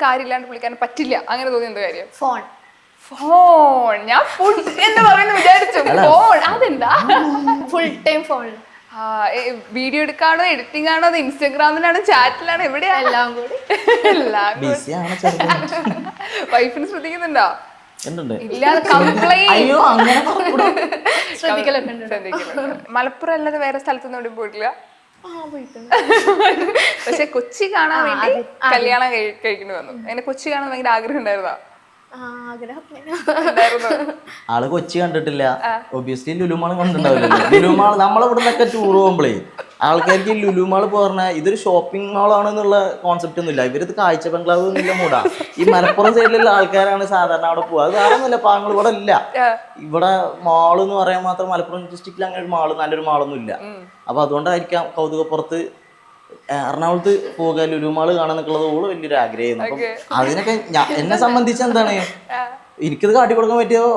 കാര്യമില്ലാണ്ട് പുള്ളിക്കാരൻ പറ്റില്ല അങ്ങനെ തോന്നിയ എന്ത് കാര്യം? ഫോൺ. ഞാൻ ഫുഡ് എന്ന് പറയുന്നു വിചാരിച്ചു. ഫോൺ അതെന്താ? ഫുൾ ടൈം ഫോണിൽ. വീഡിയോ എടുക്കാണോ, എഡിറ്റിംഗ് ആണോ, അത് ഇൻസ്റ്റാഗ്രാമിലാണോ, ചാറ്റിലാണോ, എവിടെയാ? എല്ലാം കൂടി. വൈഫിന് ശ്രദ്ധിക്കുന്നുണ്ടോ? ഇല്ല, മലപ്പുറം അല്ലാതെ വേറെ സ്ഥലത്തൊന്നും എവിടെ പോയിട്ടില്ല? പക്ഷെ കൊച്ചി കാണാൻ വേണ്ടി കല്യാണം കഴിക്കേണ്ടി വന്നു. അങ്ങനെ കൊച്ചി കാണാൻ ഭയങ്കര ആഗ്രഹം ഉണ്ടായിരുന്നോ? ആള് കൊച്ചി കണ്ടിട്ടില്ല. ഒബിയസ്ലി ലുലുമാൾ കണ്ടിട്ടുണ്ടാവില്ലല്ലോ. ലുലുമാൾ നമ്മളിവിടെ നിന്നൊക്കെ ടൂർ പോകുമ്പോഴേ ആൾക്കാർക്ക് ലുലുമാൾ പറഞ്ഞ ഇതൊരു ഷോപ്പിംഗ് മാൾ ആണെന്നുള്ള കോൺസെപ്റ്റ് ഒന്നുമില്ല. ഇവരിത് കാഴ്ച ബംഗ്ലാവ് എന്നുള്ള മൂടാ. ഈ മലപ്പുറം സൈഡിലുള്ള ആൾക്കാരാണ് സാധാരണ അവിടെ പോകുക. അത് വേറെ ഒന്നുമില്ല, പാങ്ങൾ ഇവിടെ ഇല്ല. ഇവിടെ മാള് എന്ന് പറയാൻ മാത്രം മലപ്പുറം ഡിസ്ട്രിക്റ്റിൽ അങ്ങനെ ഒരു മാള്, നല്ലൊരു മാളൊന്നും ഇല്ല. അപ്പൊ അതുകൊണ്ടായിരിക്കാം കൗതുകപ്പുറത്ത് എറണാകുളത്ത് പോകുക, ലുലുമാള് കാണാന്നൊക്കെയുള്ളത് ഓള് വലിയൊരു ആഗ്രഹമായിരുന്നു. അപ്പം അതിനൊക്കെ എന്നെ സംബന്ധിച്ച് എന്താണ്, എനിക്കത് കാട്ടിക്കൊടുക്കാൻ പറ്റിയോ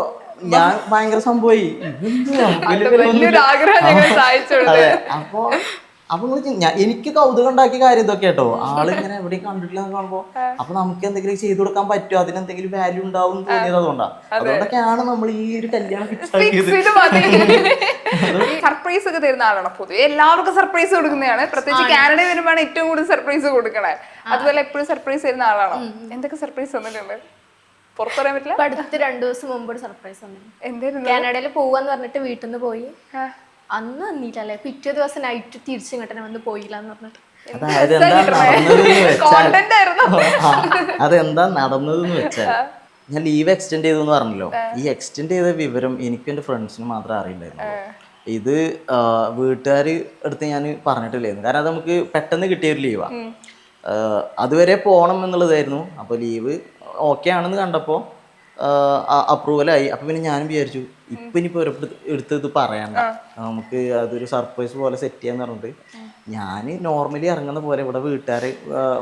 ഞാൻ ഭയങ്കര സംഭവമായി. അതെ, അപ്പൊ എനിക്ക് കൗതുകം ഉണ്ടാക്കിയ കാര്യം ഇതൊക്കെ കേട്ടോ. ആളിങ്ങനെ എവിടെയും കണ്ടിട്ടില്ല എന്ന് കാണുമ്പോ അപ്പൊ നമുക്ക് എന്തെങ്കിലും ചെയ്തു കൊടുക്കാൻ പറ്റുമോ, അതിനെന്തെങ്കിലും വാല്യൂ ഉണ്ടാവും തോന്നിയത് അതുകൊണ്ടാണ്. അതുകൊണ്ടൊക്കെയാണ് നമ്മൾ ഈ ഒരു കല്യാണം ഫിക്സ് ആക്കിയത്. സർപ്രൈസ് ഒക്കെ തരുന്ന ആളാണ് പൊതുവെ. എല്ലാവർക്കും സർപ്രൈസ് കൊടുക്കുന്നതാണ്. പ്രത്യേകിച്ച് കാനഡയിൽ വരുമ്പോഴാണ് ഏറ്റവും കൂടുതൽ സർപ്രൈസ് കൊടുക്കണേ. അതുപോലെ എപ്പോഴും സർപ്രൈസ് തരുന്ന ആളാണോ? എന്തൊക്കെ സർപ്രൈസ് തന്നിട്ടുണ്ട്? പുറത്തറിയാൻ പറ്റില്ല. അടുത്ത് 2 ദിവസം മുമ്പ് ഒരു സർപ്രൈസ് വന്നു. എന്തായിരുന്നു? കാനഡയിൽ പോവാന്ന് പറഞ്ഞിട്ട് വീട്ടിൽ നിന്ന് പോയി. അന്ന് വന്നില്ലല്ലേ, പിറ്റേ ദിവസം നൈറ്റ് തിരിച്ചിങ്ങോട്ടെ വന്ന് പോയില്ല എന്ന് പറഞ്ഞിട്ട്. അതെന്താ നടന്നതെന്ന് വെച്ചാൽ ഞാൻ ലീവ് എക്സ്റ്റെൻഡ് ചെയ്തു എന്ന് പറഞ്ഞല്ലോ. ഈ എക്സ്റ്റെൻഡ് ചെയ്ത വിവരം എനിക്കും എൻ്റെ ഫ്രണ്ട്സിനും മാത്രമേ അറിയില്ലായിരുന്നു. ഇത് വീട്ടുകാർ അടുത്ത് ഞാൻ പറഞ്ഞിട്ടില്ലായിരുന്നു. കാരണം അത് നമുക്ക് പെട്ടെന്ന് കിട്ടിയൊരു ലീവാണ്. അതുവരെ പോകണം എന്നുള്ളതായിരുന്നു. അപ്പോൾ ലീവ് ഓക്കെ ആണെന്ന് കണ്ടപ്പോൾ അപ്രൂവലായി. അപ്പം പിന്നെ ഞാനും വിചാരിച്ചു ഇപ്പം ഇനിയിപ്പോൾ എടുത്ത് ഇത് പറയണ്ട, നമുക്ക് അതൊരു സർപ്രൈസ് പോലെ സെറ്റ് ചെയ്യാന്ന് പറഞ്ഞിട്ട് ഞാൻ നോർമലി ഇറങ്ങുന്ന പോലെ ഇവിടെ വീട്ടുകാർ,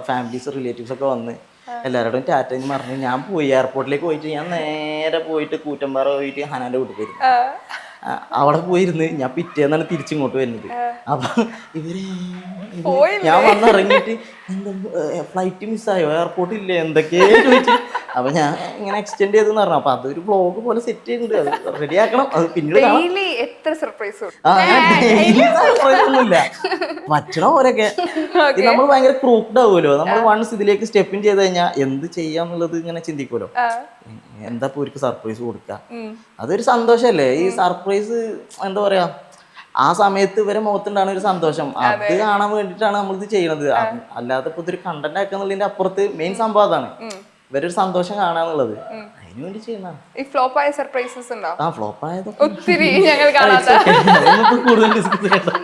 ഫാമിലീസ്, റിലേറ്റീവ്സ് ഒക്കെ വന്ന് എല്ലാവരോടും ടാറ്റന്ന് പറഞ്ഞ് ഞാൻ പോയി. എയർപോർട്ടിലേക്ക് പോയിട്ട് ഞാൻ നേരെ പോയിട്ട് കൂറ്റമ്പാറ പോയിട്ട് ഹനാൻ്റെ വീട്ടിൽ പോയിരുന്നു. അവിടെ പോയിരുന്ന് ഞാൻ പിറ്റേന്നാണ് തിരിച്ചിങ്ങോട്ട് വരുന്നത്. അപ്പൊ ഇവര് ഞാൻ വന്നിറങ്ങിയിട്ട് എന്താ ഫ്ലൈറ്റ് മിസ്സായോ, എയർപോർട്ട് ഇല്ലേ, എന്തൊക്കെയോ ചോദിച്ചു. അപ്പൊ ഞാൻ ഇങ്ങനെ എക്സ്റ്റെൻഡ് ചെയ്തെന്ന് പറഞ്ഞു. അപ്പൊ അതൊരു വ്ളോഗ് പോലെ സെറ്റ് ചെയ്യുന്നുണ്ട്, അത് റെഡി ആക്കണം. അത് പിന്നീട് ഒന്നുമില്ല, പറ്റണ പോലെയൊക്കെ. നമ്മൾ ഭയങ്കര ക്രൂക്ഡ് ആവുമല്ലോ. നമ്മൾ വൺസ് ഇതിലേക്ക് സ്റ്റെപ്പ് ഇൻ ചെയ്ത് കഴിഞ്ഞാൽ എന്ത് ചെയ്യാന്നുള്ളത് ഇങ്ങനെ ചിന്തിക്കുമല്ലോ. എന്താ ഇപ്പൊ ഒരു സർപ്രൈസ് കൊടുക്കുക, അതൊരു സന്തോഷല്ലേ. ഈ സർപ്രൈസ് എന്താ പറയാ, ആ സമയത്ത് ഇവരെ മുഖത്തുണ്ടാകുന്ന ഒരു സന്തോഷം, അത് കാണാൻ വേണ്ടിയിട്ടാണ് നമ്മളിത് ചെയ്യണത്. അല്ലാതെ ഇപ്പൊ ഇതൊരു കണ്ടന്റ് ആക്കുന്നുള്ളതിന്റെ അപ്പുറത്ത് മെയിൻ സംഭവം അതാണ്, ഇവരൊരു സന്തോഷം കാണാന്നുള്ളത്. അതിനു വേണ്ടി ചെയ്യുന്നതാണ്. ഫ്ലോപ്പ് ആയതൊക്കെ കൂടുതൽ ഡിസ്കസ് ചെയ്യണം.